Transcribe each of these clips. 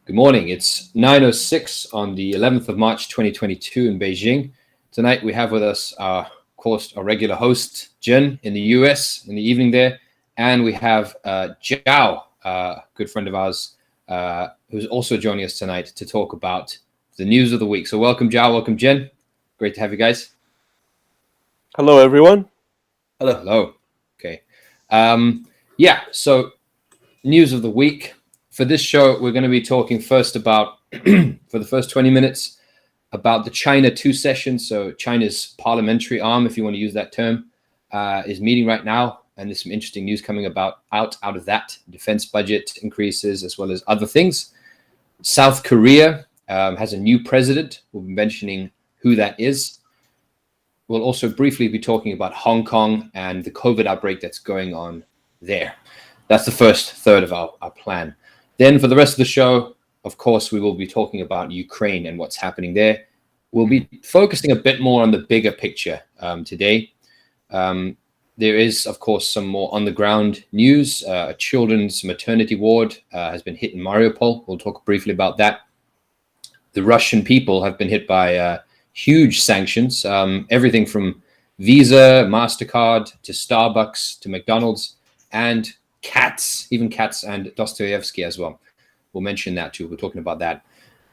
Good morning. It's 9:06 on the 11th of March, 2022 in Beijing. Tonight we have with us, of course, our regular host, Jen, in the US in the evening there. And we have Zhao, a good friend of ours, who's also joining us tonight to talk about the news of the week. So welcome, Zhao. Welcome, Jen. Great to have you guys. Hello, everyone. Hello. Okay. So news of the week. For this show, we're going to be talking first about, for the first 20 minutes, about the China 2 session. So China's parliamentary arm, if you want to use that term, is meeting right now. And there's some interesting news coming out of that. Defense budget increases, as well as other things. South Korea has a new president. We'll be mentioning who that is. We'll also briefly be talking about Hong Kong and the COVID outbreak that's going on there. That's the first third of our plan. Then for the rest of the show, of course, we will be talking about Ukraine and what's happening there. We'll be focusing a bit more on the bigger picture today. There is, of course, some more on-the-ground news. A children's maternity ward has been hit in Mariupol. We'll talk briefly about that. The Russian people have been hit by huge sanctions, everything from Visa, MasterCard, to Starbucks, to McDonald's, and even cats and Dostoevsky as well. We'll mention that too. We're talking about that.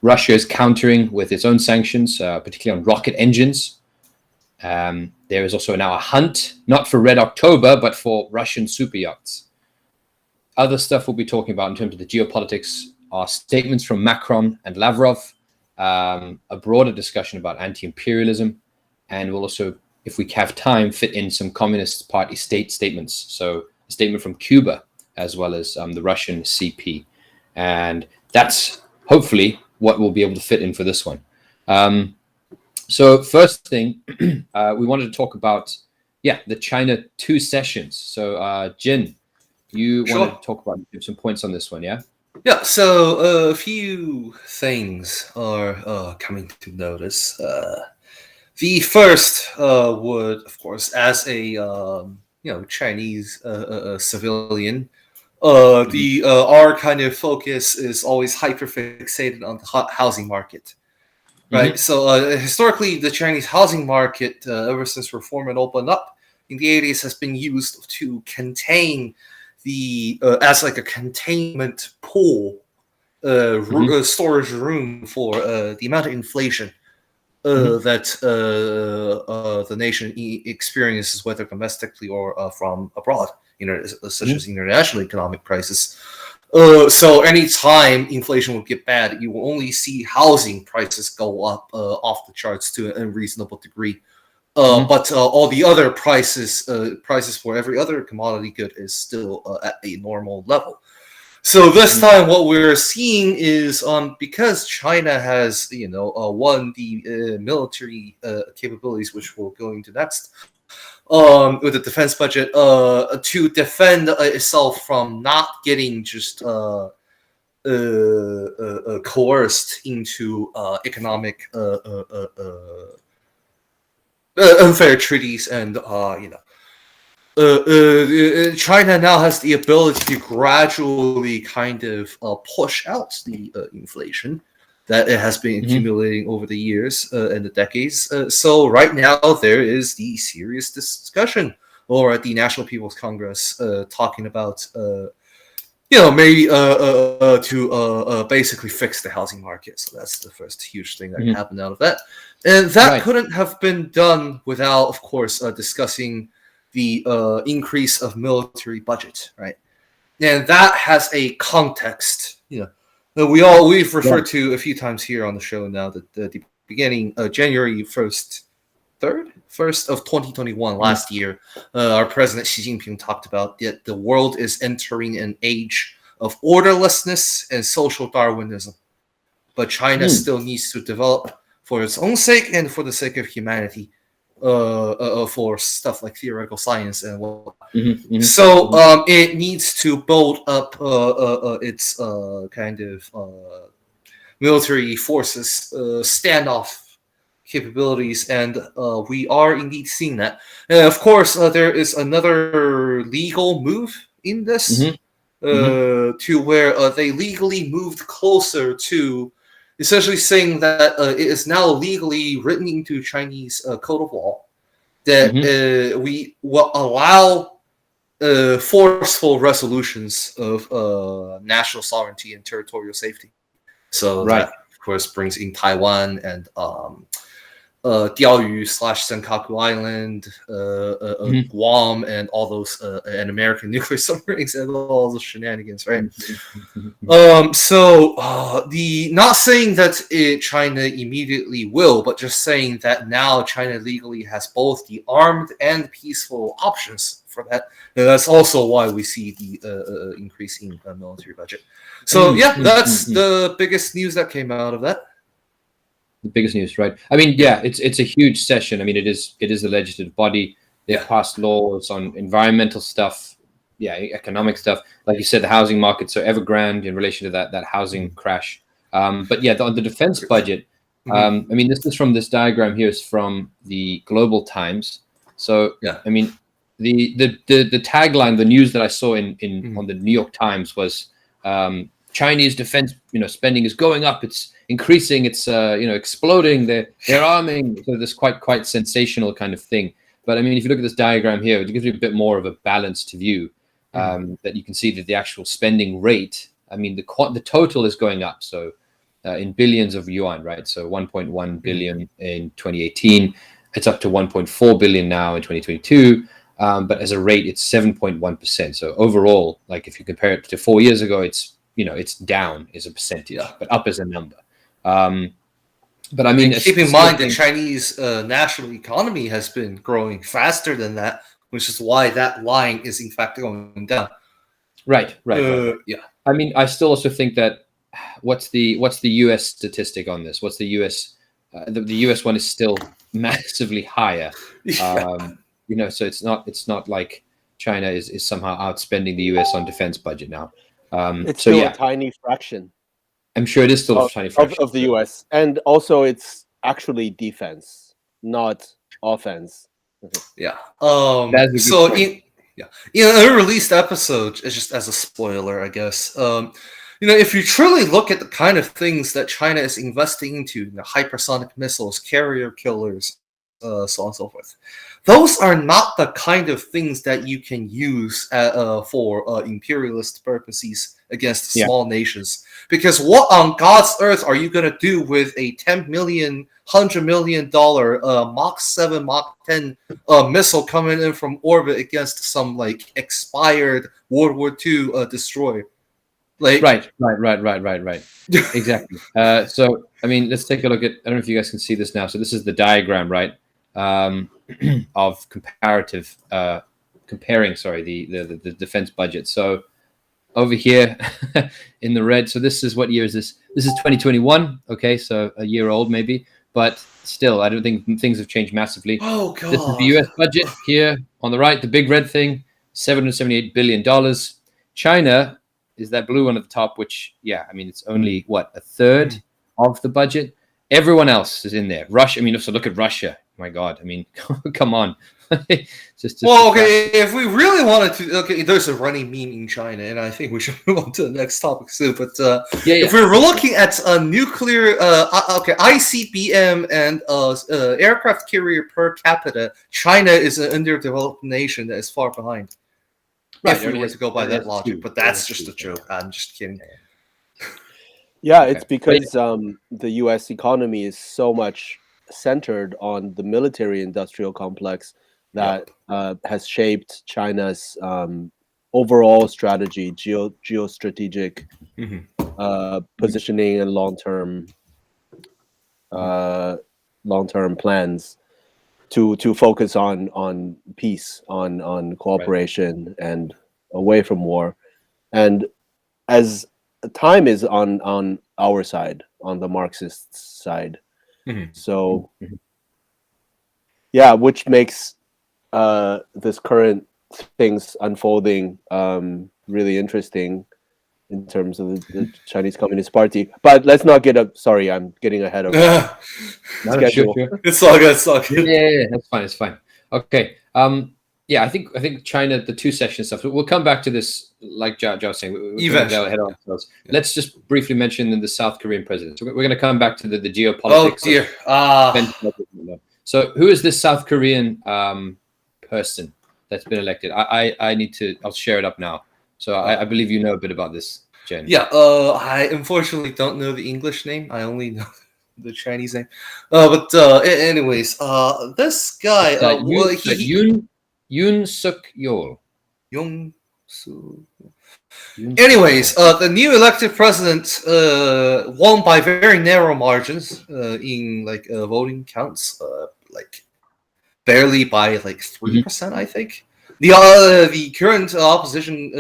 Russia is countering with its own sanctions, particularly on rocket engines. There is also now a hunt, not for Red October, but for Russian super yachts. Other stuff we'll be talking about in terms of the geopolitics are statements from Macron and Lavrov, a broader discussion about anti-imperialism, and we'll also, if we have time, fit in some Communist Party state statements. So a statement from Cuba, as well as the Russian CP. And that's hopefully what we'll be able to fit in for this one. So first thing, we wanted to talk about, the China 2 sessions. So Jin, you wanted to talk about some points on this one, yeah? Yeah, so a few things are coming to notice. The first would, of course, as a Chinese civilian, our kind of focus is always hyper-fixated on the housing market, right? Mm-hmm. So historically, the Chinese housing market, ever since reform and opened up in the 80s, has been used to contain as like a containment pool, storage room for the amount of inflation that the nation experiences, whether domestically or from abroad, such as international economic crisis. So anytime inflation would get bad, you will only see housing prices go up off the charts to an unreasonable degree. But all the other prices for every other commodity good is still at a normal level. So this time, what we're seeing is because China has, won the military capabilities, which we'll go into next, with the defense budget, to defend itself from not getting just coerced into economic unfair treaties, and China now has the ability to gradually kind of push out the inflation that it has been accumulating over the years and the decades. So right now there is the serious discussion over at the National People's Congress talking about, maybe to basically fix the housing market. So that's the first huge thing that can happen out of that. And that couldn't have been done without, of course, discussing the increase of military budget, right? And that has a context, we've referred to a few times here on the show now that the beginning January 1st of 2021, last year, our President Xi Jinping talked about that the world is entering an age of orderlessness and social Darwinism, but China still needs to develop for its own sake and for the sake of humanity, for stuff like theoretical science and whatnot. So it needs to build up its kind of military forces, standoff capabilities, and we are indeed seeing that. Of course, there is another legal move in this, to where they legally moved closer to essentially saying that it is now legally written into Chinese code of law that we will allow forceful resolutions of national sovereignty and territorial safety. So that, of course, brings in Taiwan and Diaoyu/Senkaku Island, Guam, and all those, and American nuclear submarines and all those shenanigans, right? The not saying that China immediately will, but just saying that now China legally has both the armed and peaceful options for that. And that's also why we see the increasing military budget. So that's the biggest news that came out of that. The biggest news, right? I mean, yeah, it's a huge session. I mean, it is the legislative body. They've passed laws on environmental stuff, economic stuff. Like you said, the housing markets are evergrande in relation to that housing crash. But yeah, on the defense budget, I mean, this is from this diagram here is from the Global Times. So I mean, the tagline, the news that I saw on the New York Times was Chinese defense, spending is going up. It's increasing. It's exploding. They're arming. So this quite sensational kind of thing. But I mean, if you look at this diagram here, it gives you a bit more of a balanced view. That you can see that the actual spending rate. I mean, the total is going up. So in billions of yuan, right? So 1.1 billion in 2018. It's up to 1.4 billion now in 2022. But as a rate, it's 7.1%. So overall, like if you compare it to 4 years ago, it's down as a percentage, but up as a number. But I mean, keep in mind the Chinese national economy has been growing faster than that, which is why that line is in fact going down. Right. Yeah. I mean, I still also think that what's the U.S. statistic on this? What's the U.S. The U.S. one is still massively higher. So it's not like China is somehow outspending the U.S. on defense budget now. It's still a tiny fraction. I'm sure it is still a tiny fraction of the U.S. And also, it's actually defense, not offense. In a released episode, it's just as a spoiler, I guess. If you truly look at the kind of things that China is investing into, hypersonic missiles, carrier killers, so on and so forth, those are not the kind of things that you can use for imperialist purposes against small nations. Because what on God's earth are you going to do with a $10 million, $100 million Mach 7, Mach 10 missile coming in from orbit against some expired World War II destroyer? Right. Exactly. So, I mean, let's take a look at, I don't know if you guys can see this now. So this is the diagram, right? Of comparing, the defense budget. So over here in the red, so this is, what year is this? This is 2021. Okay, so a year old maybe, but still, I don't think things have changed massively. Oh, God. This is the US budget here on the right, the big red thing, $778 billion. China is that blue one at the top, which, I mean, it's only, a third of the budget. Everyone else is in there. Russia, I mean, also look at Russia. My God, I mean, come on. If we really wanted to, there's a running meme in China, and I think we should move on to the next topic soon. But if we were looking at nuclear, ICBM and aircraft carrier per capita, China is an underdeveloped nation that is far behind. Right, if we were to go by that logic, but that's just a joke. I'm just kidding. Yeah, it's because the U.S. economy is so much centered on the military-industrial complex that has shaped China's overall strategy, geostrategic positioning, and long-term plans to focus on peace, on cooperation, and away from war. And as time is on our side, on the Marxist side. So, which makes this current things unfolding really interesting in terms of the Chinese Communist Party. But let's not get up. Sorry, I'm getting ahead of schedule. Sure. It's all good. Yeah, that's fine. It's fine. Okay. Yeah, I think China, the two session stuff. We'll come back to this, like Zhao was saying. We're going to go ahead on ourselves. Yeah. Let's just briefly mention the South Korean president. So we're going to come back to the geopolitics. Oh dear. So who is this South Korean person that's been elected? I need to. I'll share it up now. So I believe you know a bit about this, Jen. Yeah. I unfortunately don't know the English name. I only know the Chinese name. But anyways, this guy, Yoon Suk Yeol. Yoon Suk. Anyways, the new elected president won by very narrow margins in like voting counts, like barely by like 3%, I think. The current opposition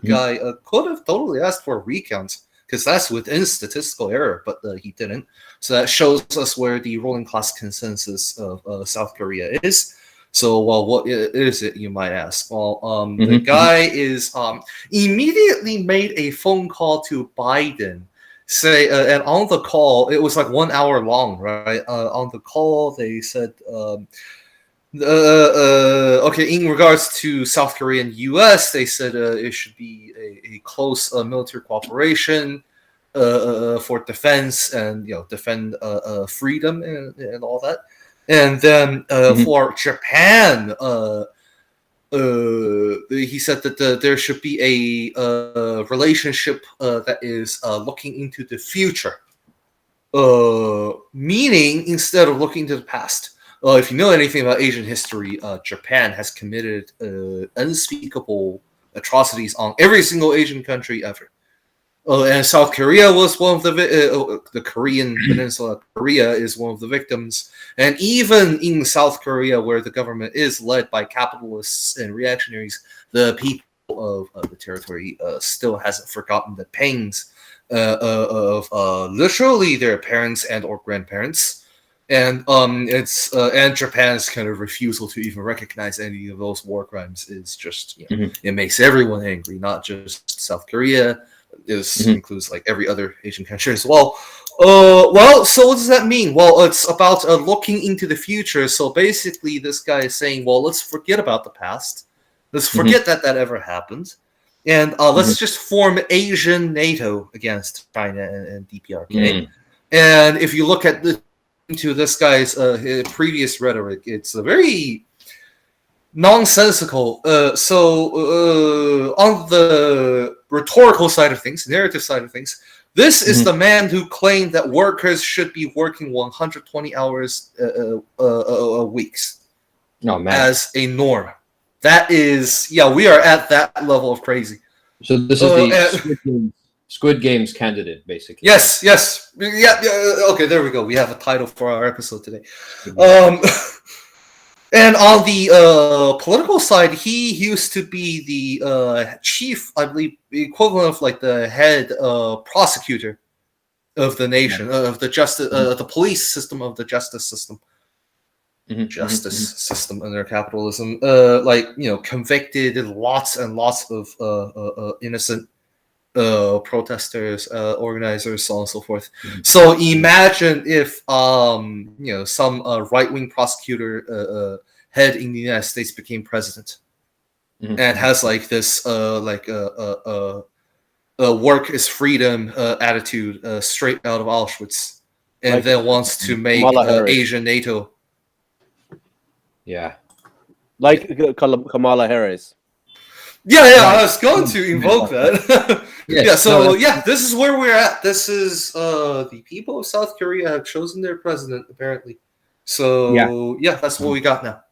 guy could have totally asked for a recount because that's within statistical error, but he didn't. So that shows us where the ruling class consensus of South Korea is. So, well, what is it, you might ask? Well, the guy is immediately made a phone call to Biden. And on the call, it was like 1 hour long, right? On the call, they said, okay, in regards to South Korea and U.S., they said it should be a close military cooperation for defense and defend freedom and all that. And then for Japan, he said that there should be a relationship that is looking into the future, meaning instead of looking to the past. If you know anything about Asian history, Japan has committed unspeakable atrocities on every single Asian country ever. And South Korea was one of the Korean Peninsula. Korea is one of the victims. And even in South Korea, where the government is led by capitalists and reactionaries, the people of the territory still hasn't forgotten the pains of literally their parents and or grandparents. And and Japan's kind of refusal to even recognize any of those war crimes is just it makes everyone angry, not just South Korea. This includes like every other Asian country as well. Well, so what does that mean? Well, it's about looking into the future. So basically, this guy is saying, well, let's forget about the past. Let's forget that ever happened. And let's just form Asiannato against China and DPRK. And if you look at into this guy's previous rhetoric, it's a very nonsensical. So on the rhetorical side of things, narrative side of things, this is the man who claimed that workers should be working 120 hours a week as a norm. That is, we are at that level of crazy. So this is the Squid Games candidate, basically. Yes. Yeah. Okay, there we go. We have a title for our episode today. And on the political side, he used to be the chief, I believe, equivalent of like the head prosecutor of the nation, of the justice, the police system of the justice system. Justice system under capitalism. Convicted lots and lots of innocent protesters, organizers, so on and so forth. So imagine if some right-wing prosecutor head in the United States became president and has like this work is freedom attitude straight out of Auschwitz, and like, then wants to make Asiannato. Yeah, like Kamala Harris. Yeah, I was going to invoke that. This is where we're at. This is the people of South Korea have chosen their president, apparently. So, that's what we got now.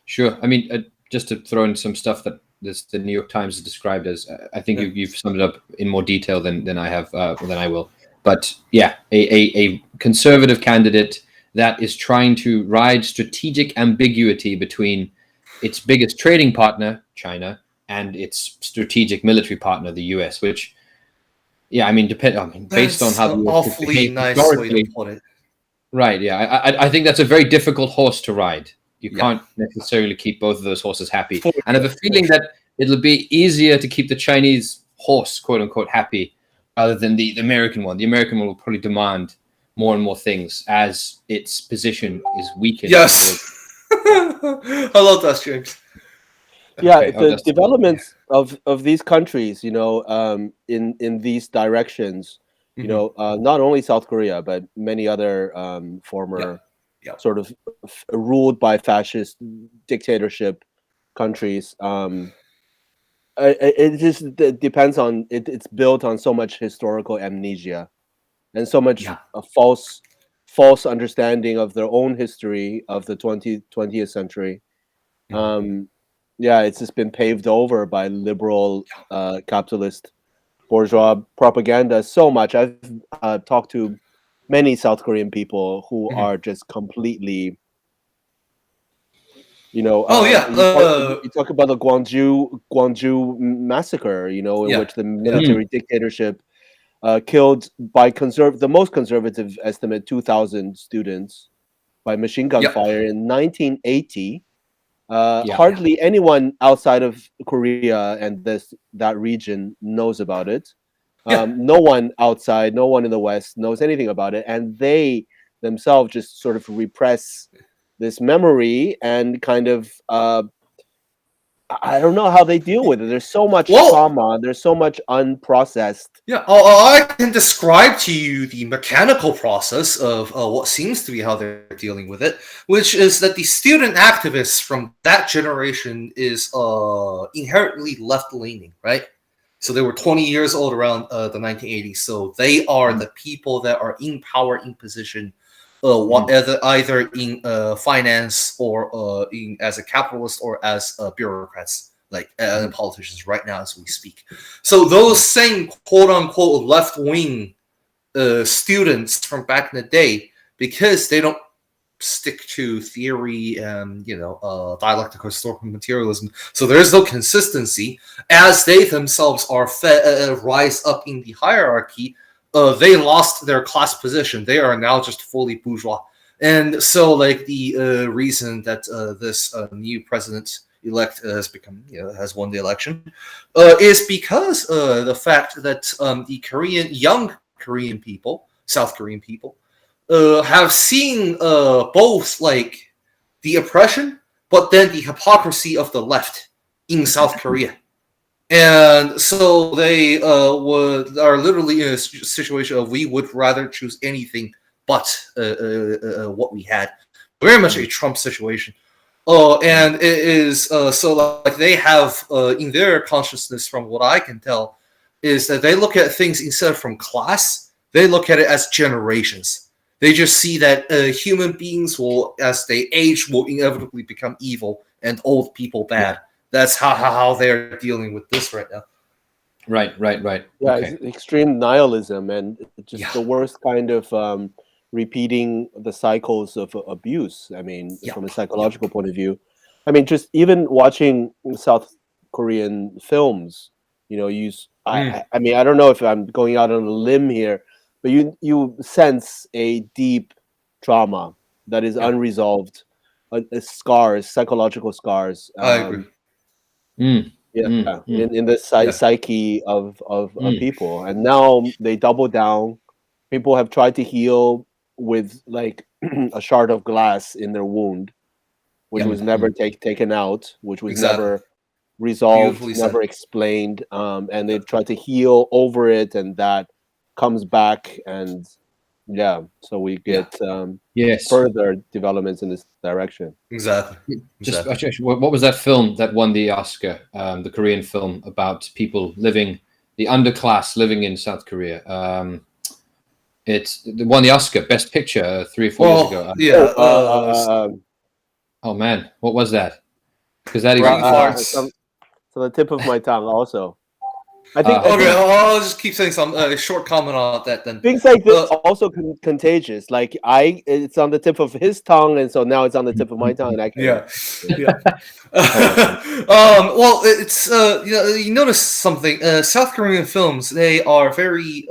Sure. I mean, just to throw in some stuff that the New York Times has described as, I think you've summed it up in more detail than I have, than I will. But a conservative candidate that is trying to ride strategic ambiguity between its biggest trading partner, China, and its strategic military partner, the U.S., which, based on how the awfully nice way to put it. Right, I think that's a very difficult horse to ride. You can't necessarily keep both of those horses happy. And I have a feeling that it'll be easier to keep the Chinese horse, quote unquote, happy, rather than the American one. The American one will probably demand more and more things as its position is weakened. Yes. I love that, James. Yeah, Okay. Oh, the that's developments of these countries, in these directions, Mhm. not only South Korea but many other Yeah. former Yeah. sort of ruled by fascist dictatorship countries. It just depends on it. It's built on so much historical amnesia and so much Yeah. false understanding of their own history of the 20th century. Mhm. Um, yeah, it's just been paved over by liberal capitalist bourgeois propaganda so much. I've talked to many South Korean people who Mhm. are just completely, Oh yeah. you talk about the Gwangju massacre, in Yeah. which the Yeah. military dictatorship killed by the most conservative estimate 2,000 students by machine gun Yeah. fire in 1980. yeah. Hardly anyone outside of Korea and that region knows about it. Yeah. No one outside, no one in the West knows anything about it, and they themselves just sort of repress this memory and kind of I don't know how they deal with it. There's so much Well, trauma. There's so much unprocessed. yeah, I can describe to you the mechanical process of what seems to be how they're dealing with it, which is that the student activists from that generation is inherently left-leaning, right? So they were 20 years old around the 1980s. So they are the people that are in power, in position, either in finance or in as a capitalist or as bureaucrats, like politicians right now as we speak. So those same quote unquote left wing students from back in the day, because they don't stick to theory and dialectical historical materialism, so there is no consistency. As they themselves are rise up in the hierarchy, they lost their class position. They are now just fully bourgeois. And so, like the reason that this new president elect has won the election is because the fact that the young Korean people, South Korean people, have seen both like the oppression, but then the hypocrisy of the left in South Korea. And so they are literally in a situation of we would rather choose anything but what we had. Very much a Trump situation. And it is so like they have in their consciousness, from what I can tell, is that they look at things instead of from class, they look at it as generations. They just see that human beings will, as they age, will inevitably become evil and old people bad. That's how they're dealing with this right now. Right. Yeah, Okay. it's extreme nihilism and just Yeah. the worst kind of repeating the cycles of abuse. I mean, Yeah. from a psychological point of view, I mean, just even watching South Korean films, I mean, I don't know if I'm going out on a limb here, but you sense a deep trauma that is Yeah. unresolved, scars, psychological scars. I agree. Yeah, Mm. in the Yeah. psyche of Mm. people, and now they double down. People have tried to heal with like a shard of glass in their wound, which Yeah. was never taken out, which was Exactly. never resolved, Beautifully said. never explained, and they've tried to heal over it, and that comes back, and yeah, so we get Yes. further developments in this direction. Exactly. Just actually, what was that film that won the Oscar? The Korean film about people living, the underclass living in South Korea. It's won the Oscar Best Picture 3 or 4 years ago. Yeah. Oh man, what was that? Because that Brain even farts. So the tip of my tongue also. I think Okay, I'll just keep saying some short comment on that then. things like this also contagious. Like it's on the tip of his tongue, and so now it's on the tip of my tongue, and I can't. Yeah. Well, it's you notice something. South Korean films, they are very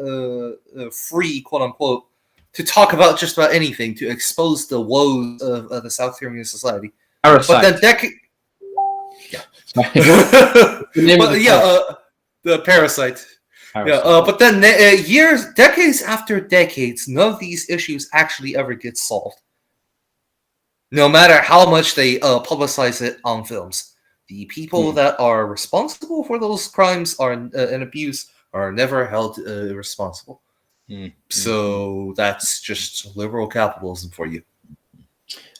free, quote unquote, to talk about just about anything, to expose the woes of the South Korean society. Parasite. But then the Parasite. Parasite. But then decades after decades, none of these issues actually ever get solved. No matter how much they publicize it on films, The people that are responsible for those crimes and abuse are never held responsible. So that's just liberal capitalism for you.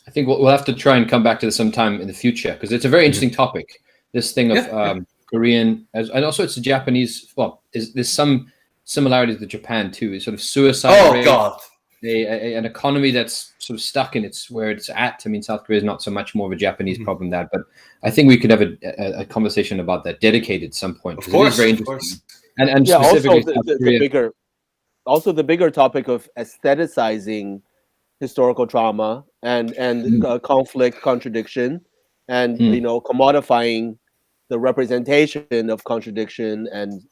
I think we'll have to try and come back to this sometime in the future because it's a very interesting topic. This thing of Korean, and also it's a Japanese. Well, there's some similarities with Japan too. It's sort of suicide rate. God. An economy that's sort of stuck in where it's at. I mean, South Korea is not so much more of a Japanese problem than that, but I think we could have a conversation about that dedicated at some point. Of course, very interesting. And specifically also the bigger topic of aestheticizing historical trauma and conflict, contradiction, and commodifying the representation of contradiction and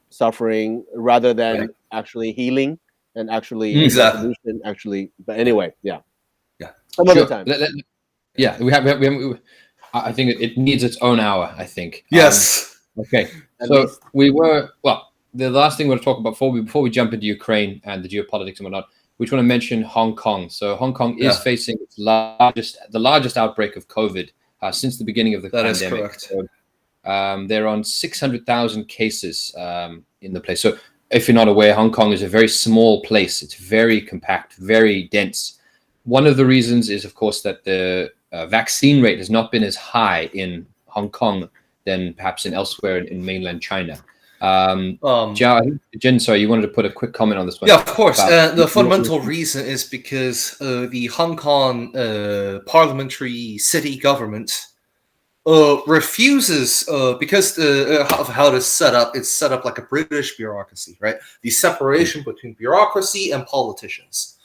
suffering rather than actually healing. And actually, but anyway, some other time. We have. I think it needs its own hour. I think. Yes. Okay. So the last thing we're going to talk about before we jump into Ukraine and the geopolitics and whatnot, we just want to mention Hong Kong. So Hong Kong is facing the largest outbreak of COVID since the beginning of the pandemic. That is correct. So, they're on 600,000 cases in the place. So if you're not aware, Hong Kong is a very small place. It's very compact, very dense. One of the reasons is, of course, that the vaccine rate has not been as high in Hong Kong than perhaps elsewhere in mainland China. Jen, sorry, you wanted to put a quick comment on this one? Yeah, of course. The fundamental reason is because the Hong Kong parliamentary city government refuses because of how it's set up. It's set up like a British bureaucracy, right? The separation between bureaucracy and politicians.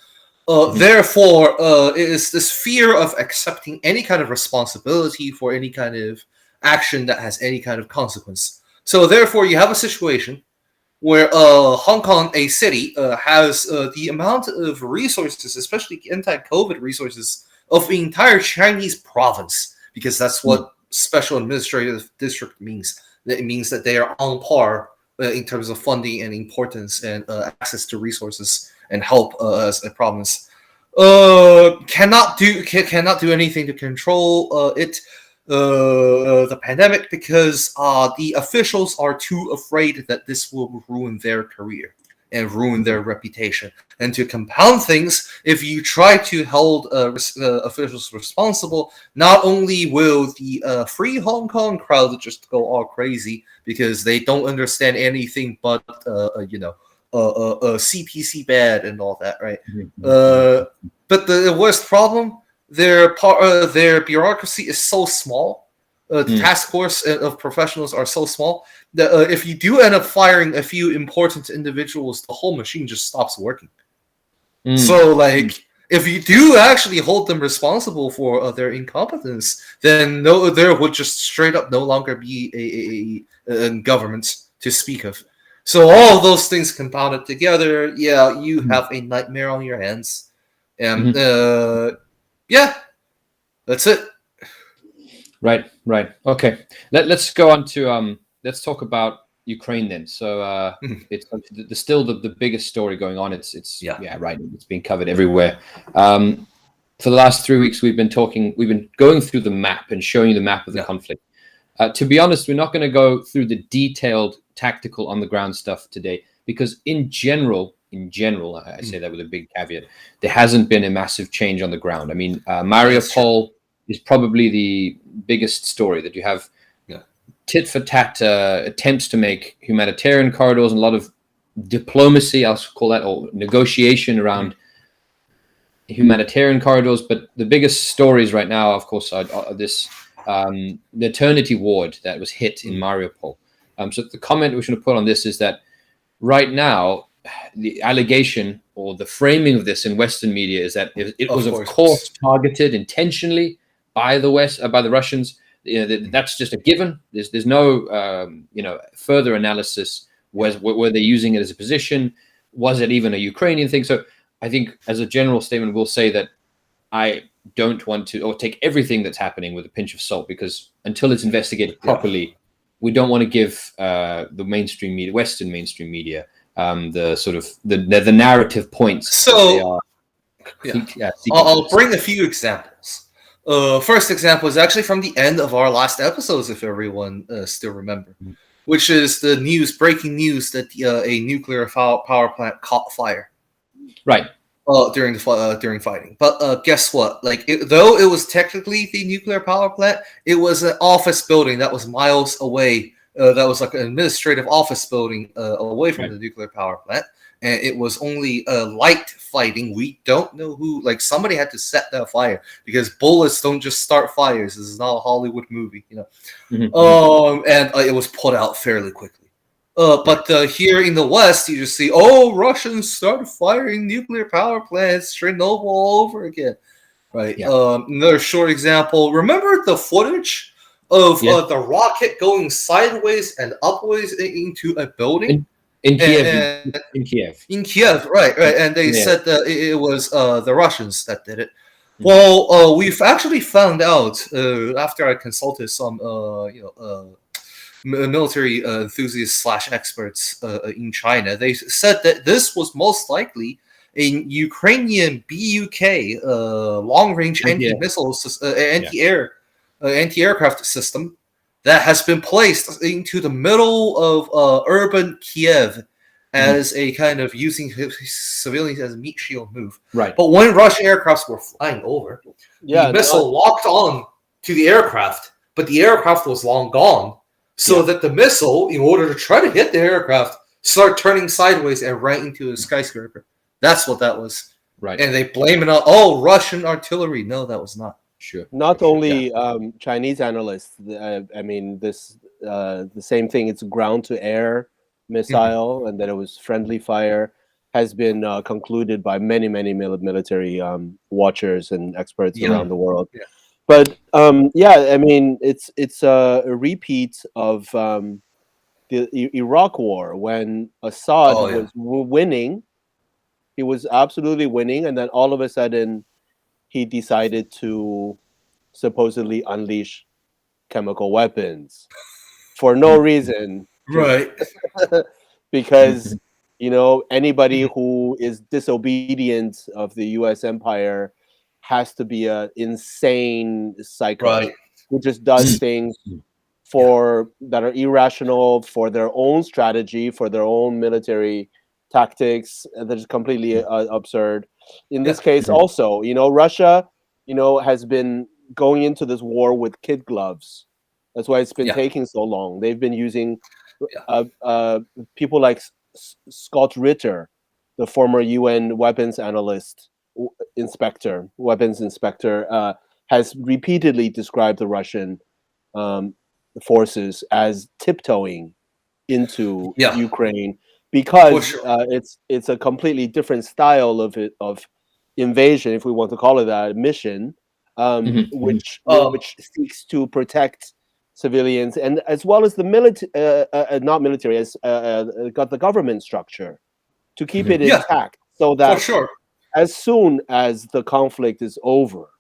Therefore, it is this fear of accepting any kind of responsibility for any kind of action that has any kind of consequence. So therefore, you have a situation where Hong Kong, a city, has the amount of resources, especially anti-COVID resources, of the entire Chinese province, because that's what special administrative district means. It means that they are on par in terms of funding and importance and access to resources and help as a province. Cannot do anything to control the pandemic because the officials are too afraid that this will ruin their career and ruin their reputation. And to compound things, if you try to hold officials responsible, not only will the Free Hong Kong crowd just go all crazy because they don't understand anything but CPC bad and all that, right? But the worst problem, their bureaucracy is so small. The task force of professionals are so small that if you do end up firing a few important individuals, the whole machine just stops working. So, if you do actually hold them responsible for their incompetence, then there would just straight up no longer be a government to speak of. So all of those things compounded together, you have a nightmare on your hands. And that's it. Right. Okay. Let's go on to let's talk about Ukraine then. So it's still the biggest story going on. It's right. It's being covered everywhere. For the last 3 weeks, we've been going through the map and showing you the map of the conflict. To be honest, we're not going to go through the detailed tactical on the ground stuff today because in general, I say that with a big caveat, there hasn't been a massive change on the ground. I mean, Mariupol is probably the biggest story that you have tit for tat attempts to make humanitarian corridors and a lot of diplomacy, I'll call that, or negotiation around humanitarian corridors. But the biggest stories right now, of course, are this maternity ward that was hit in Mariupol. So the comment we should put on this is that right now, the allegation or the framing of this in Western media is that it was of course targeted intentionally by the West, by the Russians. That's just a given. There's no further analysis. Were they using it as a position? Was it even a Ukrainian thing? So I think as a general statement, we'll say that I don't want to, or take everything that's happening with a pinch of salt, because until it's investigated properly, we don't want to give the mainstream media, Western mainstream media, the sort of the narrative points. So I'll bring a few examples. First example is actually from the end of our last episodes, if everyone still remember, which is the breaking news that a nuclear power plant caught fire. Right. During fighting. But guess what? Like, though it was technically the nuclear power plant, it was an office building that was miles away. That was like an administrative office building away from the nuclear power plant. And it was only light fighting. We don't know who. Like, somebody had to set that fire because bullets don't just start fires. This is not a Hollywood movie, you know. Mm-hmm. And it was put out fairly quickly. But here in the West, you just see, Russians started firing nuclear power plants, Chernobyl all over again, right? Yeah. Another short example. Remember the footage of the rocket going sideways and upwards into a building? In Kiev. In Kiev, right. And they said that it was the Russians that did it. Well, we've actually found out after I consulted some, military enthusiasts / experts in China. They said that this was most likely a Ukrainian BUK long-range anti-missile anti-aircraft system that has been placed into the middle of urban Kiev as a kind of using civilians as a meat shield move. Right. But when Russian aircrafts were flying over, the missile locked on to the aircraft, but the aircraft was long gone. So that the missile, in order to try to hit the aircraft, started turning sideways and ran into a skyscraper. That's what that was. Right. And they blame it on, Russian artillery. No, that was not. Sure. Not only Chinese analysts. I mean, the same thing. It's ground-to-air missile, and then it was friendly fire. Has been concluded by many military watchers and experts around the world. Yeah. But I mean, it's a repeat of the Iraq War when Assad was winning. He was absolutely winning, and then all of a sudden, he decided to supposedly unleash chemical weapons for no reason. Right. Because anybody who is disobedient of the U.S. empire has to be an insane psycho who just does things that are irrational for their own strategy, for their own military tactics. That is completely absurd. In this case, also, Russia, has been going into this war with kid gloves. That's why it's been taking so long. They've been using people like Scott Ritter, the former UN weapons inspector, has repeatedly described the Russian forces as tiptoeing into Ukraine because it's a completely different style of invasion, if we want to call it that, mission, which seeks to protect civilians and as well as the not military, as got the government structure to keep it intact, so that as soon as the conflict is over,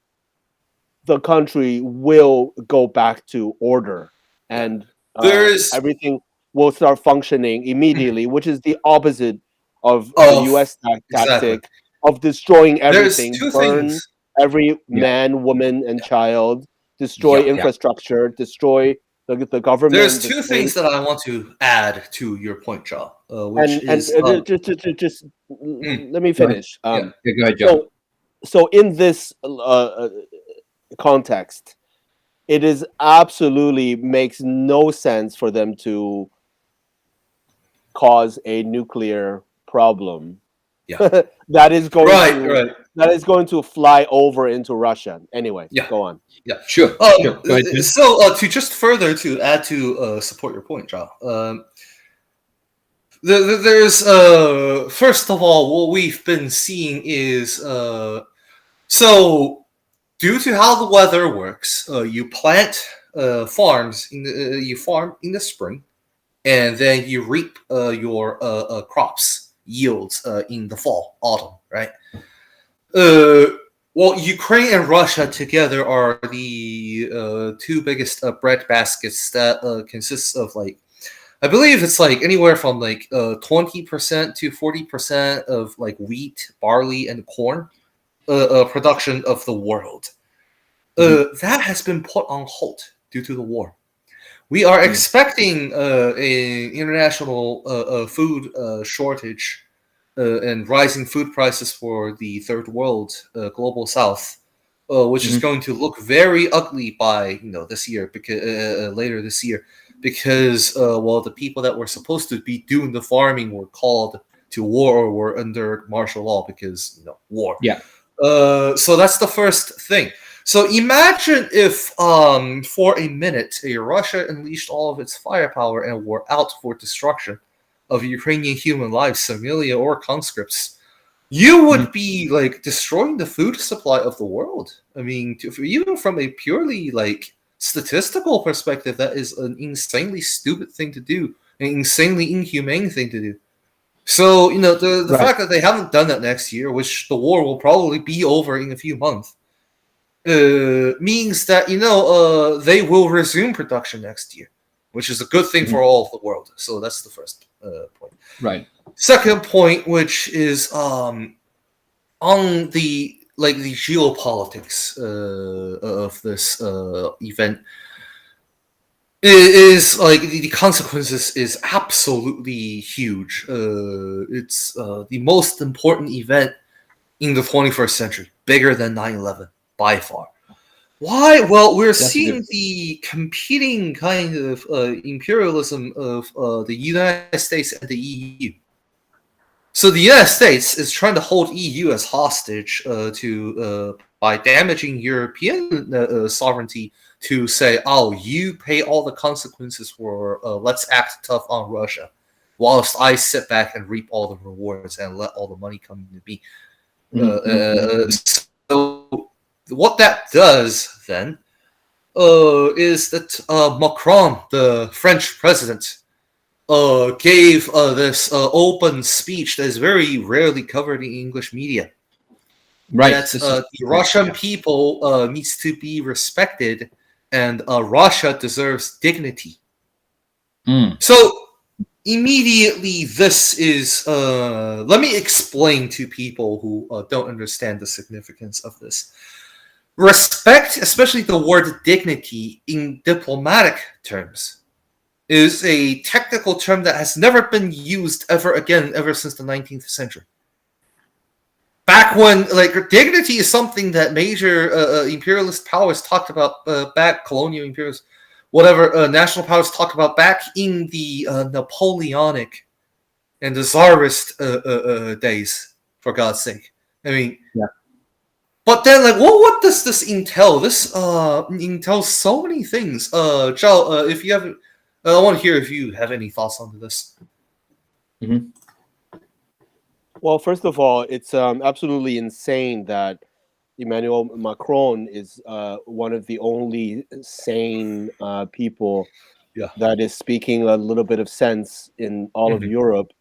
the country will go back to order and everything will start functioning immediately, which is the opposite of the U.S. tactic of destroying everything, burn every man, woman, and child, destroy infrastructure, destroy the government. There's two things that I want to add to your point, John. Just let me finish. Go ahead, John. So in this context, it is absolutely makes no sense for them to cause a nuclear problem. That is going that is going to fly over into Russia. Anyway, go on. Yeah, sure. Go ahead. So to just further to add to support your point, John. There's first of all, what we've been seeing is so due to how the weather works, you plant farms you farm in the spring, and then you reap your crops yields in the fall, autumn, right? Well, Ukraine and Russia together are the two biggest bread baskets that consists of, like, I believe it's like anywhere from like 20% to 40% of like wheat, barley, and corn production of the world. that has been put on hold due to the war. We are expecting an international food shortage and rising food prices for the third world, global south, which is going to look very ugly by this year, because later this year, because the people that were supposed to be doing the farming were called to war or were under martial law because war. Yeah. So that's the first thing. So imagine if, for a minute, Russia unleashed all of its firepower and were out for destruction of Ukrainian human lives, civilian or conscripts. You would be destroying the food supply of the world. I mean, even from a purely statistical perspective, that is an insanely stupid thing to do, an insanely inhumane thing to do. So the fact that they haven't done that next year, which the war will probably be over in a few months, means that they will resume production next year, which is a good thing for all of the world. So that's the first point. Right. Second point, which is on the the geopolitics of this event, is the consequences is absolutely huge. It's the most important event in the 21st century, bigger than 9/11 by far. Why? Well, we're seeing the competing kind of imperialism of the United States and the EU. So the United States is trying to hold EU as hostage by damaging European sovereignty to say, oh, you pay all the consequences for let's act tough on Russia, whilst I sit back and reap all the rewards and let all the money come to me. So what that does then is that Macron, the French president, gave this open speech that is very rarely covered in English media. Right. That the Russian people needs to be respected, and Russia deserves dignity. So immediately, this is. Let me explain to people who don't understand the significance of this. Respect, especially the word dignity in diplomatic terms, is a technical term that has never been used ever since the 19th century. Back when, dignity is something that major imperialist powers talked about back, colonial imperialist, whatever, national powers talked about back in the Napoleonic and the Tsarist days, for God's sake. I mean, yeah. But then, what does this entail? This entails so many things. Zhao, if you have, I want to hear if you have any thoughts on this. Well, first of all, it's absolutely insane that Emmanuel Macron is one of the only sane people that is speaking a little bit of sense in all of Europe.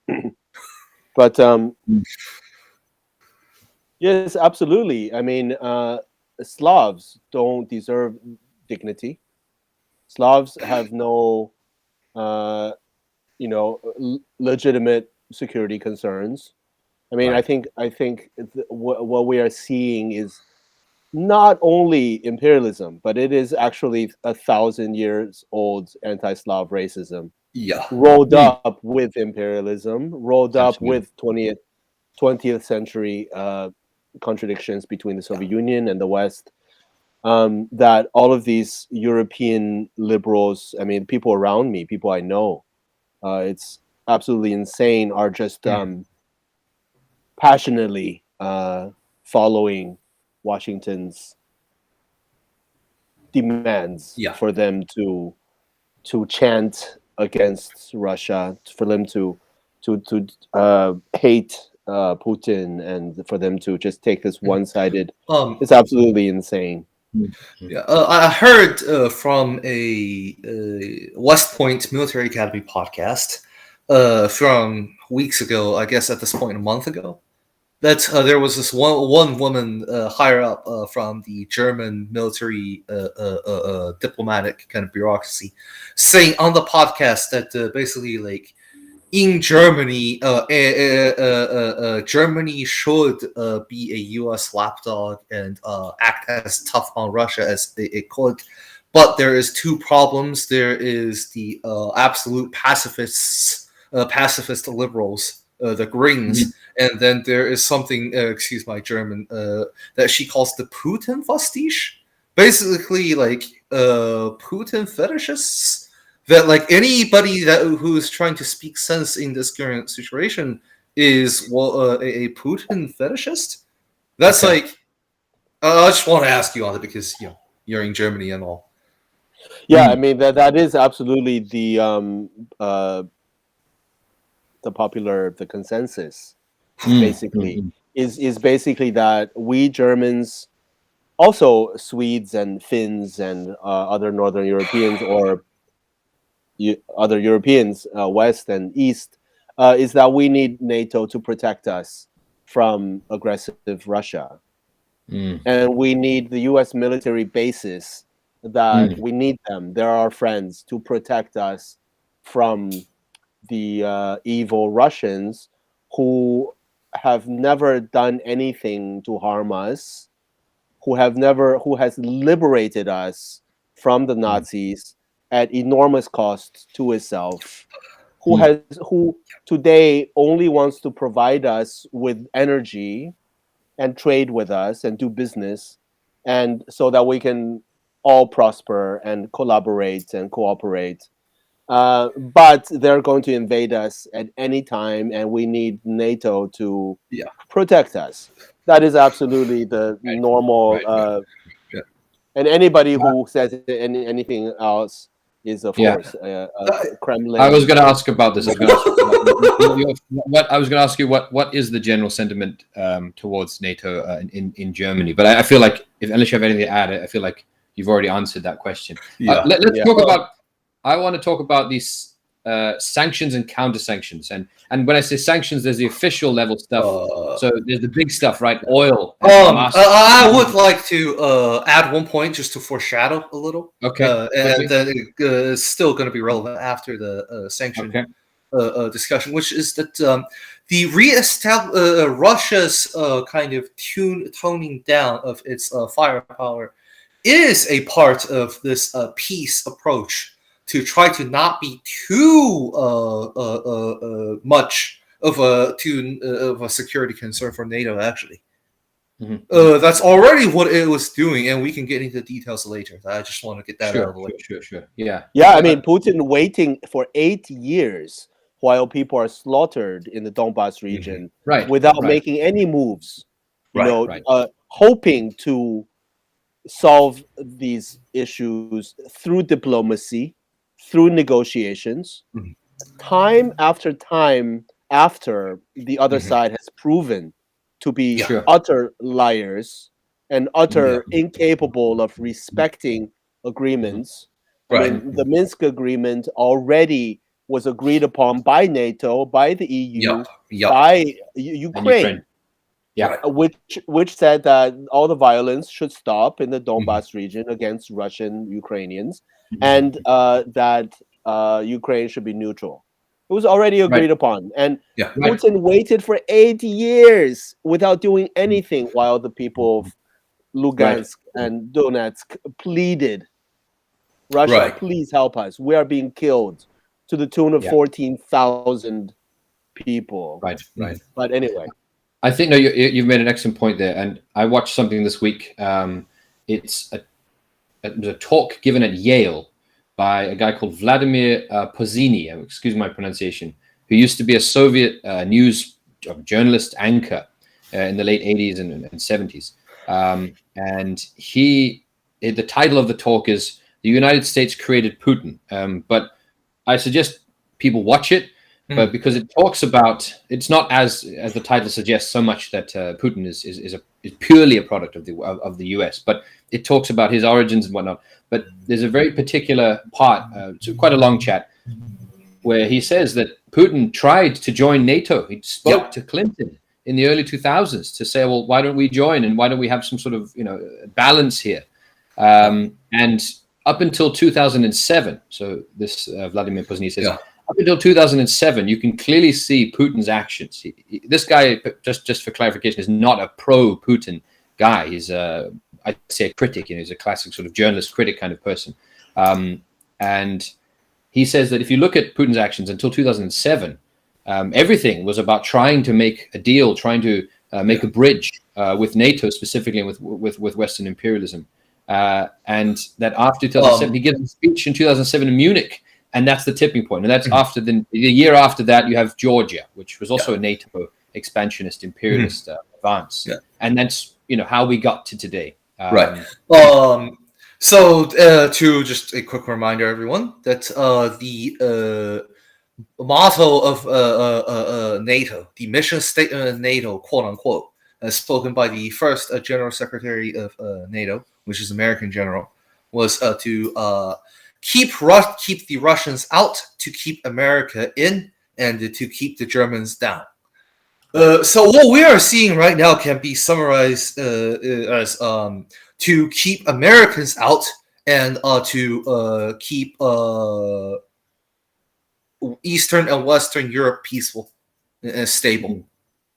But yes, absolutely. I mean, Slavs don't deserve dignity. Slavs have no, legitimate security concerns. I mean, right. I think what we are seeing is not only imperialism, but it is actually 1,000 years old anti-Slav racism. Yeah, rolled up with imperialism, rolled up with 20th century contradictions between the Soviet Union and the West. That all of these European liberals, I mean, people around me, people I know, it's absolutely insane, are just passionately following Washington's demands for them to chant against Russia, for them to hate Putin, and for them to just take this one-sided. It's absolutely insane. Yeah, I heard from a West Point Military Academy podcast from weeks ago, I guess at this point a month ago, that there was this one woman higher up from the German military diplomatic kind of bureaucracy saying on the podcast that basically in Germany, Germany should be a U.S. lapdog and act as tough on Russia as it could. But there is two problems. There is the absolute pacifist liberals, the Greens, and then there is something, excuse my German, that she calls the Putin Fetisch. Basically, like Putin fetishists. That like anybody who's trying to speak sense in this current situation is a Putin fetishist. That's Okay. like I just want to ask you on it because you're in Germany and all. Yeah, I mean that is absolutely the consensus. Basically, is basically that we Germans, also Swedes and Finns and other Northern Europeans or other Europeans, West and East, is that we need NATO to protect us from aggressive Russia. And we need the U.S. military bases, that we need them. They're our friends to protect us from the evil Russians who have never done anything to harm us, who has liberated us from the Nazis at enormous cost to itself, who today only wants to provide us with energy and trade with us and do business, and so that we can all prosper and collaborate and cooperate. But they're going to invade us at any time, and we need NATO to protect us. That is absolutely the normal. And anybody who says anything else is, of course, Kremlin. I was going to ask about this. I was going to ask you what is the general sentiment towards NATO in Germany? But I feel like unless you have anything to add, I feel like you've already answered that question. Let's talk about. I want to talk about these sanctions and counter-sanctions. And when I say sanctions, there's the official level stuff. So there's the big stuff, right? Oil. I would like to add one point just to foreshadow a little. Okay. And then it's still going to be relevant after the sanction discussion, which is that the Russia's kind of toning down of its firepower is a part of this peace approach, to try to not be too much of a security concern for NATO. Actually, that's already what it was doing, and we can get into details later. I just want to get that out of the way. Sure. Yeah. I mean, Putin waiting for 8 years while people are slaughtered in the Donbass region, without making any moves. Hoping to solve these issues through diplomacy, through negotiations, time after time, after the other side has proven to be utter liars and utter incapable of respecting agreements. I mean, the Minsk agreement already was agreed upon by NATO, by the EU, by Ukraine. Which said that all the violence should stop in the Donbass region against Russian Ukrainians, and that Ukraine should be neutral. It was already agreed upon, and Putin waited for 8 years without doing anything, while the people of Lugansk and Donetsk pleaded, Russia, please help us. We are being killed, to the tune of 14,000 people. But anyway. I think you've made an excellent point there, and I watched something this week. It was a talk given at Yale by a guy called Vladimir Pozhiny, excuse my pronunciation, who used to be a Soviet news journalist anchor in the late 80s and 70s. And the title of the talk is "The United States Created Putin." But I suggest people watch it. But because it talks about, it's not as the title suggests so much that Putin is purely a product of the US, but it talks about his origins and whatnot. But there's a very particular part, it's quite a long chat, where he says that Putin tried to join NATO. He spoke to Clinton in the early 2000s to say, well, why don't we join, and why don't we have some sort of balance here? And up until 2007, so this Vladimir Pozhiny says, up until 2007, you can clearly see Putin's actions. This guy, just for clarification, is not a pro-Putin guy. He's I'd say a critic. He's a classic sort of journalist critic kind of person. And he says that if you look at Putin's actions until 2007, everything was about trying to make a deal, trying to make a bridge with NATO specifically, and with Western imperialism. And that after 2007, he gives a speech in 2007 in Munich, and that's the tipping point. And that's after the year after that, you have Georgia, which was also a NATO expansionist imperialist advance. And that's how we got to today. Right. So to just a quick reminder, everyone, that the motto of NATO, the mission statement of NATO, quote unquote, as spoken by the first General Secretary of NATO, which is American general, was to keep the Russians out, to keep America in, and to keep the Germans down. So what we are seeing right now can be summarized as to keep Americans out and to keep Eastern and Western Europe peaceful and stable.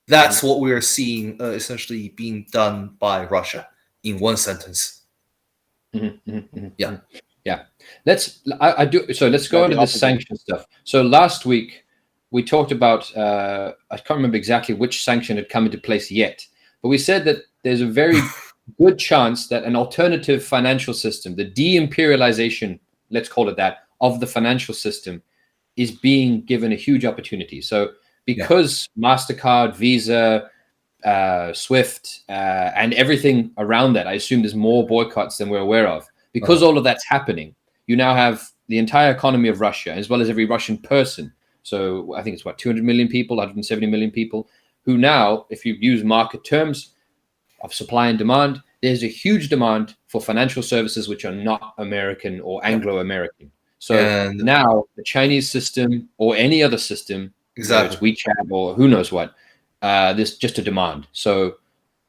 That's what we are seeing essentially being done by Russia in one sentence. Yeah. Let's go into the sanction stuff. So last week we talked about I can't remember exactly which sanction had come into place yet, but we said that there's a very good chance that an alternative financial system, the de-imperialization, let's call it that, of the financial system, is being given a huge opportunity. So because MasterCard, Visa, SWIFT, and everything around that, I assume there's more boycotts than we're aware of. Because all of that's happening, you now have the entire economy of Russia, as well as every Russian person. So I think it's 200 million people, 170 million people, who now, if you use market terms of supply and demand, there's a huge demand for financial services which are not American or Anglo-American. So now the Chinese system or any other system, whether it's WeChat or who knows what, there's just a demand. So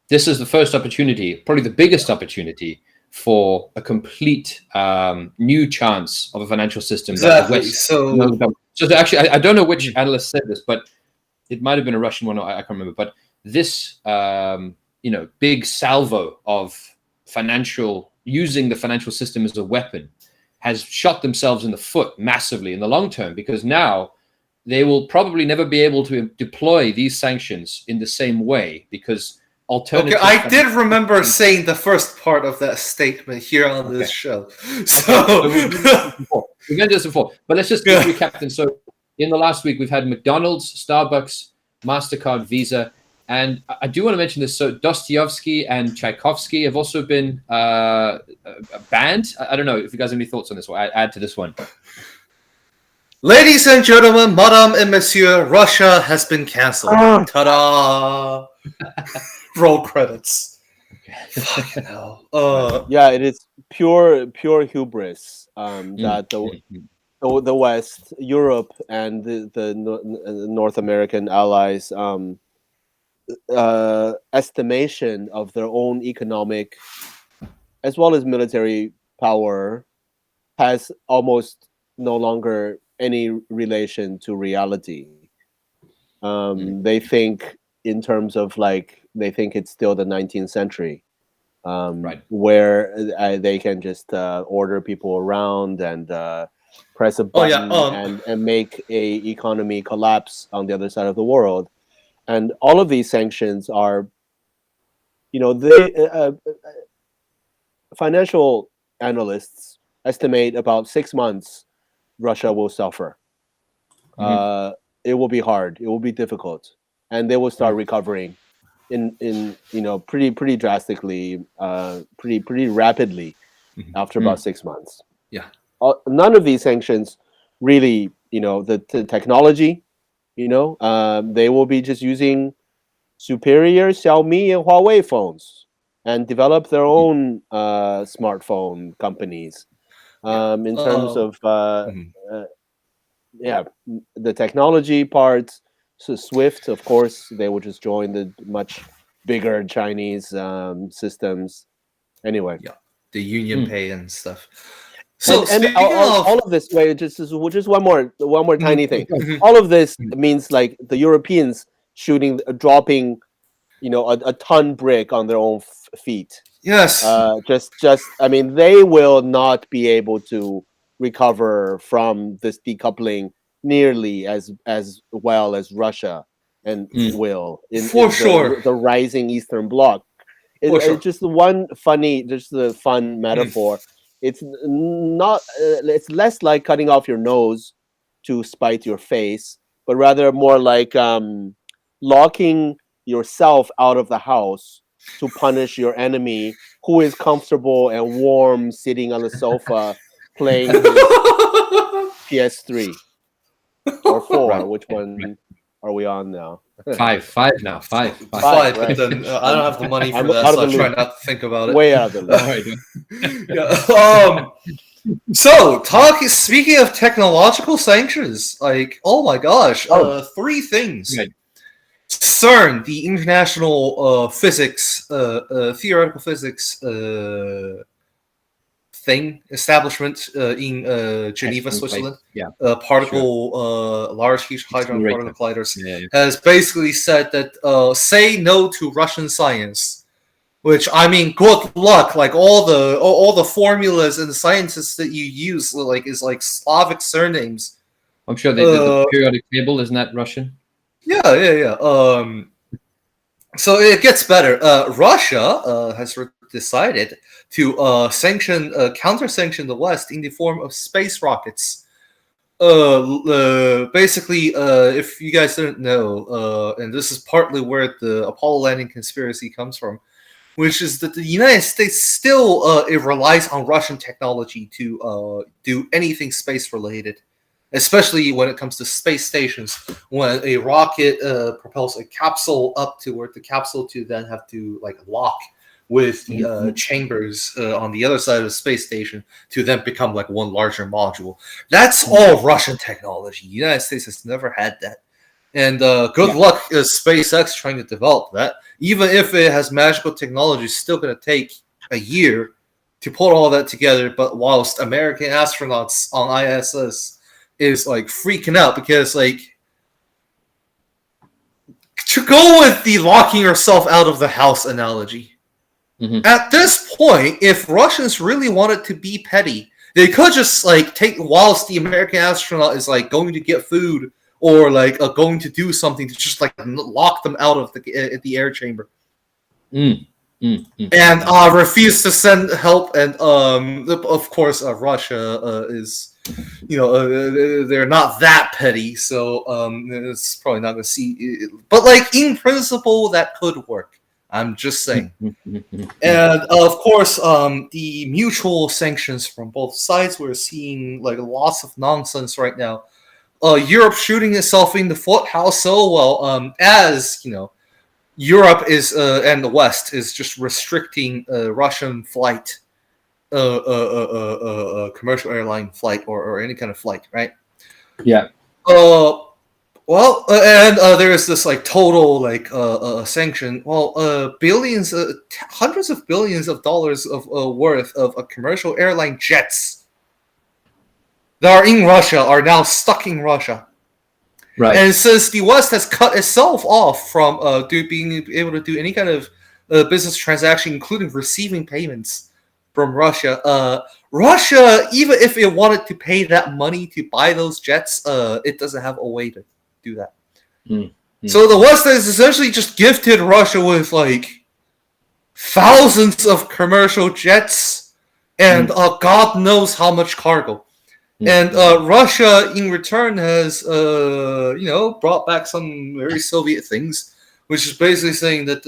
this is the first opportunity, probably the biggest opportunity, for a complete new chance of a financial system. So actually, I don't know which analyst said this, but it might have been a Russian one. I can't remember. But this, big salvo of using the financial system as a weapon has shot themselves in the foot massively in the long term, because now they will probably never be able to deploy these sanctions in the same way, because alternative. Okay, I did remember saying the first part of that statement here on this show. So we've done this before, but let's just recap them. So in the last week, we've had McDonald's, Starbucks, MasterCard, Visa, and I do want to mention this. So Dostoevsky and Tchaikovsky have also been banned. I don't know if you guys have any thoughts on this one. I add to this one. Ladies and gentlemen, Madame and Monsieur, Russia has been canceled. Ta-da! Roll credits. Fucking hell. It is pure hubris that the West, Europe, and the North American allies estimation of their own economic as well as military power has almost no longer any relation to reality. They think in terms of they think it's still the 19th century, where they can just order people around and press a button and make a economy collapse on the other side of the world. And all of these sanctions are, financial analysts estimate about 6 months Russia will suffer. It will be hard. It will be difficult, and they will start recovering in pretty drastically, pretty rapidly after about 6 months. None of these sanctions really, the technology, they will be just using superior Xiaomi and Huawei phones and develop their own smartphone companies. In terms of the technology part, so SWIFT, of course, they will just join the much bigger Chinese systems. Anyway, the Union Pay and stuff. So and speaking all of this way, just one more tiny thing. Mhm. All of this means like the Europeans dropping, a ton brick on their own feet. Yes. Just I mean, they will not be able to recover from this decoupling nearly as well as Russia and will in For sure. the rising Eastern Bloc. For sure. It's just the fun metaphor. It's not. It's less like cutting off your nose to spite your face, but rather more like locking yourself out of the house to punish your enemy who is comfortable and warm sitting on the sofa playing his PS3 or 4. Right. Which one are we on now? Five now. Five. Five, right. but then I don't have the money for I'm that, out so of I the try loop. not to think about it. Way out of the loop. All right. Yeah. So speaking of technological sanctions, like, oh my gosh, three things. Right. CERN, the international physics, theoretical physics establishment in Geneva, Switzerland. Yeah. Large Huge Hadron Particle Colliders, Yeah. has basically said that say no to Russian science. Which, I mean, good luck. Like all the formulas and the sciences that you use, is Slavic surnames. I'm sure the periodic table isn't that Russian? Yeah. So it gets better. Russia has decided to counter-sanction the West in the form of space rockets. Basically, if you guys didn't know, and this is partly where the Apollo landing conspiracy comes from, which is that the United States still it relies on Russian technology to do anything space-related, especially when it comes to space stations. When a rocket propels a capsule upward, the capsule to then have to lock with the chambers on the other side of the space station to then become one larger module. That's all Russian technology. The United States has never had that. And good luck SpaceX trying to develop that. Even if it has magical technology, it's still going to take a year to put all that together. But whilst American astronauts on ISS is freaking out because to go with the locking yourself out of the house analogy. Mm-hmm. At this point, if Russians really wanted to be petty, they could just take whilst the American astronaut is going to get food or going to do something to just lock them out of the air chamber. And refuse to send help. And of course, Russia is, they're not that petty, so it's probably not going to see it. But in principle, that could work. I'm just saying. And of course, the mutual sanctions from both sides, we're seeing lots of nonsense right now. Europe shooting itself in the foot. How so? Well, as Europe is and the West is just restricting Russian flight, commercial airline flight or any kind of flight, right? Yeah. Well, and there is this total sanction. Well, billions, hundreds of billions of dollars of worth of commercial airline jets that are in Russia are now stuck in Russia. Right. And since the West has cut itself off from being able to do any kind of business transaction, including receiving payments from Russia, Russia, even if it wanted to pay that money to buy those jets, it doesn't have a way to do that. So the West has essentially just gifted Russia with thousands of commercial jets and God knows how much cargo. And Russia, in return, has brought back some very Soviet things, which is basically saying that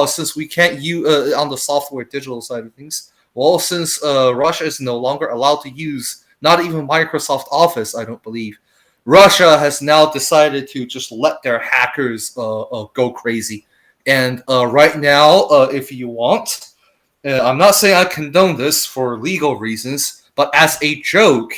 since we can't use on the software digital side of things, since Russia is no longer allowed to use not even Microsoft Office, I don't believe, Russia has now decided to just let their hackers go crazy. And right now, if you want, I'm not saying I condone this for legal reasons, but as a joke,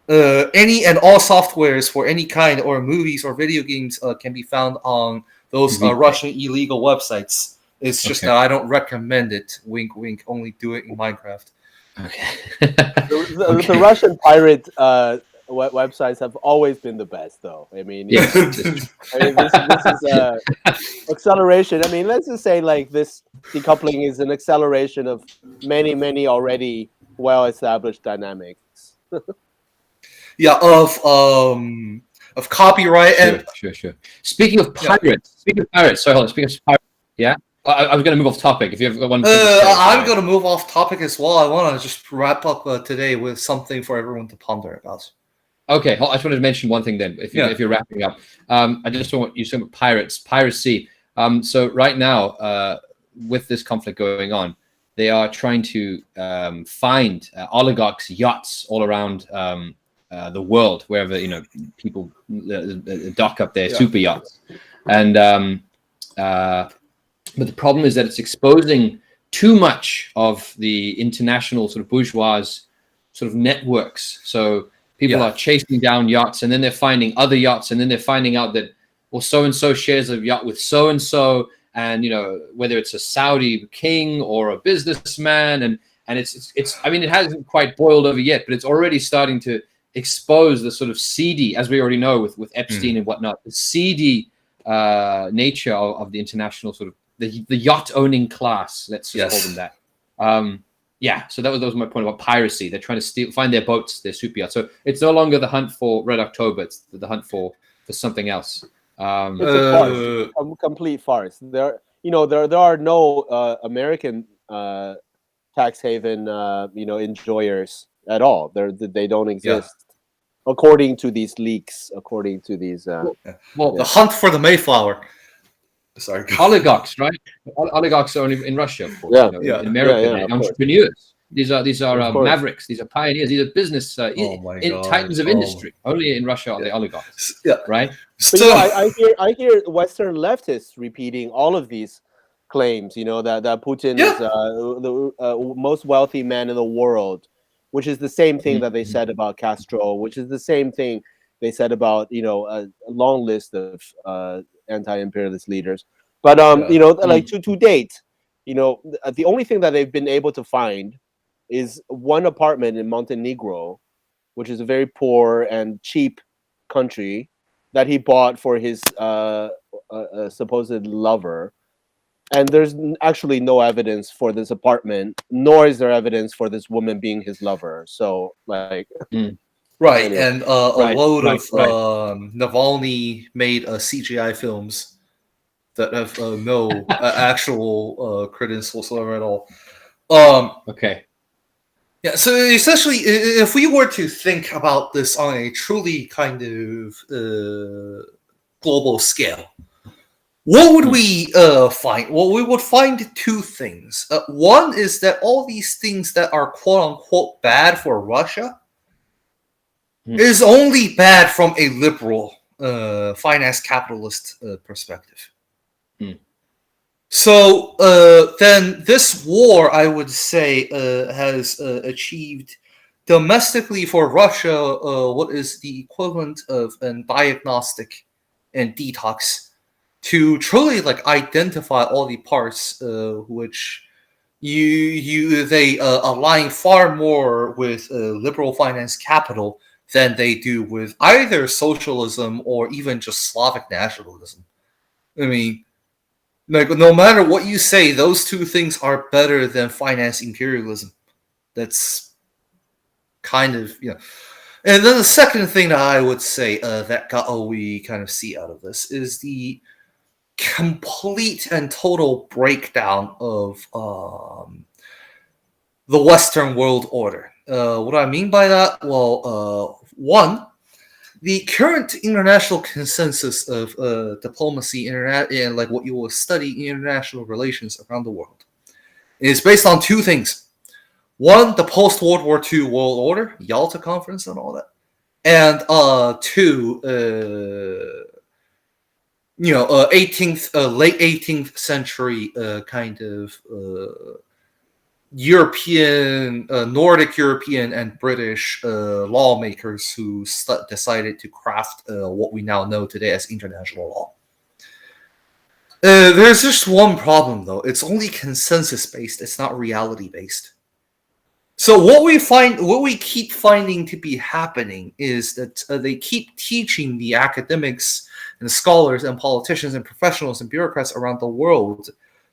any and all softwares for any kind or movies or video games can be found on those Russian illegal websites. It's just that I don't recommend it. Wink, wink. Only do it in Minecraft. Okay. The Russian pirate websites have always been the best, though. I mean, Yes. this is acceleration. I mean, let's just say like this decoupling is an acceleration of many already well-established dynamics. Yeah, of copyright and Sure. Speaking of pirates, sorry, hold on. Speaking of pirates, yeah. I was going to move off topic. If you have one thing to say, I'm going to move off topic as well. I want to just wrap up today with something for everyone to ponder about. Okay, I just wanted to mention one thing then. If you're wrapping up, I just want you to talk about piracy. So right now, with this conflict going on, they are trying to find oligarchs' yachts all around the world, wherever people dock up their super yachts, and but the problem is that it's exposing too much of the international sort of bourgeois sort of networks. So people are chasing down yachts, and then they're finding other yachts, and then they're finding out that, well, so-and-so shares a yacht with so-and-so, and whether it's a Saudi king or a businessman, and it's I mean, it hasn't quite boiled over yet, but it's already starting to expose the sort of seedy, as we already know with Epstein and whatnot, the seedy nature of the international sort of the yacht owning class. Let's just call them that. So that was my point about piracy. They're trying to find their boats, their super yachts. So it's no longer the hunt for Red October. It's the hunt for something else. It's a farce, a complete farce. There are no American tax haven enjoyers at all. They don't exist, according to these leaks. According to these, the hunt for the Mayflower. Sorry, oligarchs, right? Oligarchs are only in Russia, of course. In America, entrepreneurs. These are mavericks. These are pioneers. These are business titans of industry. Only in Russia are they oligarchs. Right. So I hear Western leftists repeating all of these claims. That Putin is the most wealthy man in the world, which is the same thing that they said about Castro, which is the same thing they said about a long list of anti-imperialist leaders. But like to date, the only thing that they've been able to find is one apartment in Montenegro, which is a very poor and cheap country, that he bought for his supposed lover. And there's actually no evidence for this apartment, nor is there evidence for this woman being his lover. So, like, right, anyway. And a load of Navalny made CGI films that have no actual credence whatsoever at all. Okay. Yeah, so essentially, if we were to think about this on a truly kind of global scale, what would we find? Well, we would find two things. One is that all these things that are quote-unquote bad for Russia is only bad from a liberal finance capitalist perspective. So then this war, I would say, has achieved domestically for Russia what is the equivalent of a diagnostic and detox to truly identify all the parts which they align far more with liberal finance capital than they do with either socialism or even just Slavic nationalism. I mean, no matter what you say, those two things are better than finance imperialism. That's kind of, And then the second thing that I would say that we kind of see out of this is the complete and total breakdown of the Western world order. What do I mean by that? Well, one, the current international consensus of diplomacy and what you will study in international relations around the world is based on two things. One, the post-World War II world order, Yalta Conference and all that. And two, late 18th century kind of European, Nordic European and British lawmakers who decided to craft what we now know today as international law. There's just one problem, though. It's only consensus-based. It's not reality-based. So what we keep finding to be happening is that they keep teaching the academics and scholars and politicians and professionals and bureaucrats around the world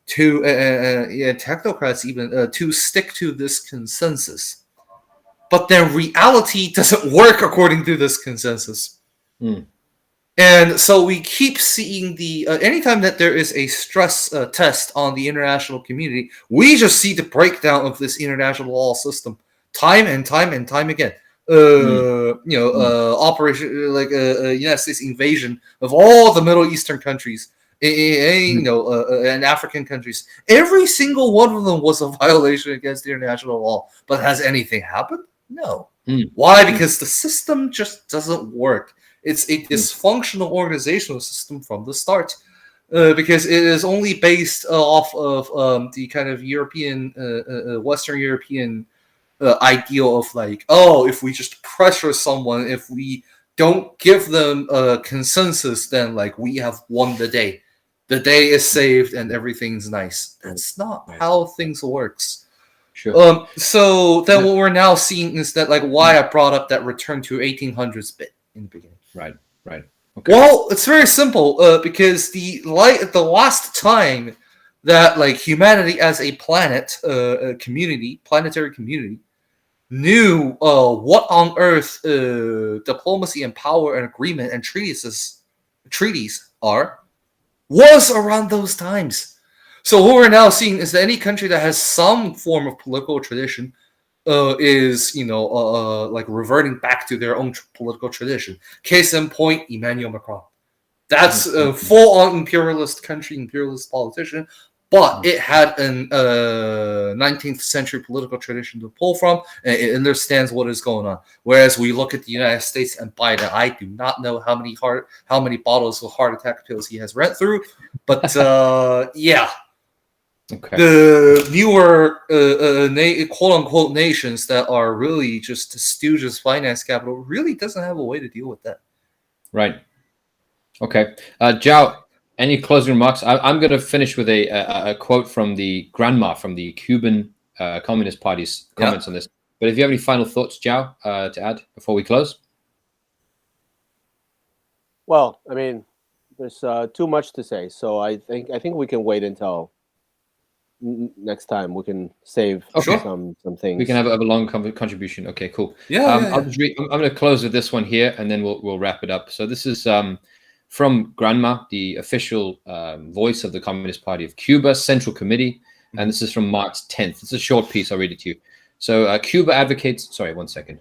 to technocrats even to stick to this consensus. But then reality doesn't work according to this consensus. And so we keep seeing the anytime that there is a stress test on the international community, we just see the breakdown of this international law system time and time and time again. Operation like United States invasion of all the Middle Eastern countries, and African countries. Every single one of them was a violation against the international law. But has anything happened? No. Why? Because the system just doesn't work. It's a dysfunctional organizational system from the start, because it is only based off of the kind of European, Western European ideal of like, oh, if we just pressure someone, if we don't give them a consensus, then like we have won the day. The day is saved and everything's nice. That's not how things works. Sure. So then what we're now seeing is that like why I brought up that return to 1800s bit in the beginning. Right. Okay. Well, it's very simple because the last time that like humanity as a planet, planetary community, knew what on earth diplomacy and power and agreement and treaties are, was around those times. So what we're now seeing is that any country that has some form of political tradition is like reverting back to their own political tradition. Case in point, Emmanuel Macron. That's a full-on imperialist country, imperialist politician, but it had an 19th century political tradition to pull from, and it understands what is going on. Whereas we look at the United States and Biden, I do not know how many bottles of heart attack pills he has read through, but yeah. Okay. The newer quote-unquote nations that are really just stooges finance capital really doesn't have a way to deal with that. Right. Okay. Zhao, any closing remarks? I'm going to finish with a quote from the grandma from the Cuban Communist Party's comments on this. But if you have any final thoughts, Zhao, to add before we close? Well, I mean, there's too much to say. So I think we can wait until next time. We can save some things. We can have a long contribution. Okay, cool. I'm going to close with this one here, and then we'll wrap it up. So this is from Grandma, the official voice of the Communist Party of Cuba Central Committee, and this is from March 10th. It's a short piece. I'll read it to you. So Cuba advocates. Sorry, 1 second.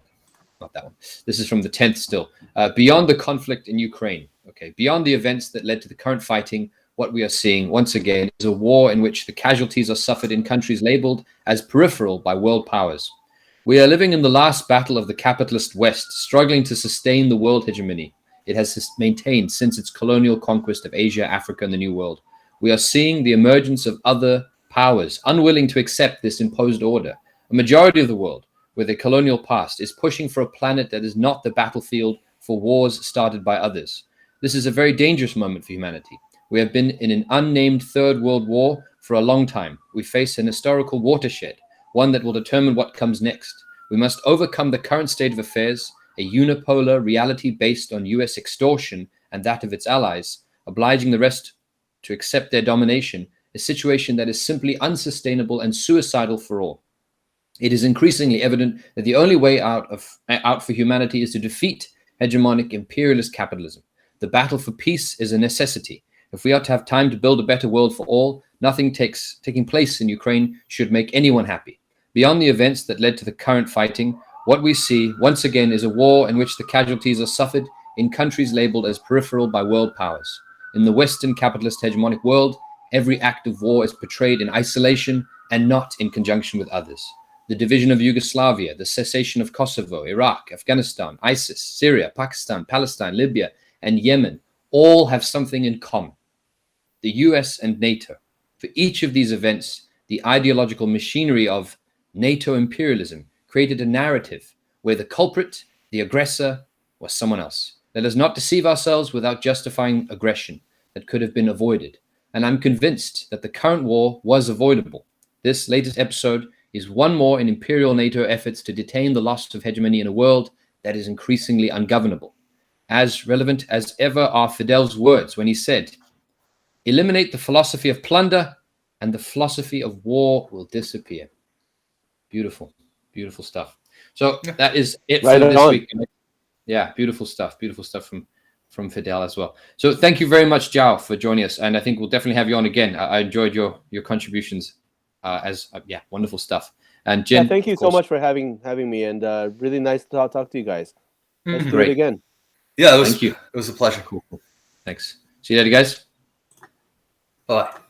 Not that one. This is from the 10th still. Beyond the conflict in Ukraine. Okay, beyond the events that led to the current fighting, what we are seeing once again is a war in which the casualties are suffered in countries labeled as peripheral by world powers. We are living in the last battle of the capitalist West, struggling to sustain the world hegemony it has maintained since its colonial conquest of Asia, Africa, and the New World. We are seeing the emergence of other powers, unwilling to accept this imposed order. A majority of the world, with a colonial past, is pushing for a planet that is not the battlefield for wars started by others. This is a very dangerous moment for humanity. We have been in an unnamed Third World War for a long time. We face an historical watershed, one that will determine what comes next. We must overcome the current state of affairs, a unipolar reality based on US extortion and that of its allies, obliging the rest to accept their domination, a situation that is simply unsustainable and suicidal for all. It is increasingly evident that the only way out for humanity is to defeat hegemonic imperialist capitalism. The battle for peace is a necessity. If we are to have time to build a better world for all, nothing taking place in Ukraine should make anyone happy. Beyond the events that led to the current fighting, what we see once again is a war in which the casualties are suffered in countries labeled as peripheral by world powers. In the Western capitalist hegemonic world, every act of war is portrayed in isolation and not in conjunction with others. The division of Yugoslavia, the cessation of Kosovo, Iraq, Afghanistan, ISIS, Syria, Pakistan, Palestine, Libya, and Yemen all have something in common. The US and NATO. For each of these events, the ideological machinery of NATO imperialism created a narrative where the culprit, the aggressor, was someone else. Let us not deceive ourselves without justifying aggression that could have been avoided. And I'm convinced that the current war was avoidable. This latest episode is one more in imperial NATO efforts to detain the loss of hegemony in a world that is increasingly ungovernable. As relevant as ever are Fidel's words when he said, "Eliminate the philosophy of plunder and the philosophy of war will disappear." Beautiful, beautiful stuff. So that is it for this week. Yeah, beautiful stuff from Fidel as well. So thank you very much, Zhao, for joining us, and I think we'll definitely have you on again. I enjoyed your contributions wonderful stuff. And Jin, thank you so much for having me, and really nice to talk to you guys. Let's do it again. Yeah, thank you. It was a pleasure. Cool. Thanks. See you later, guys. Bye.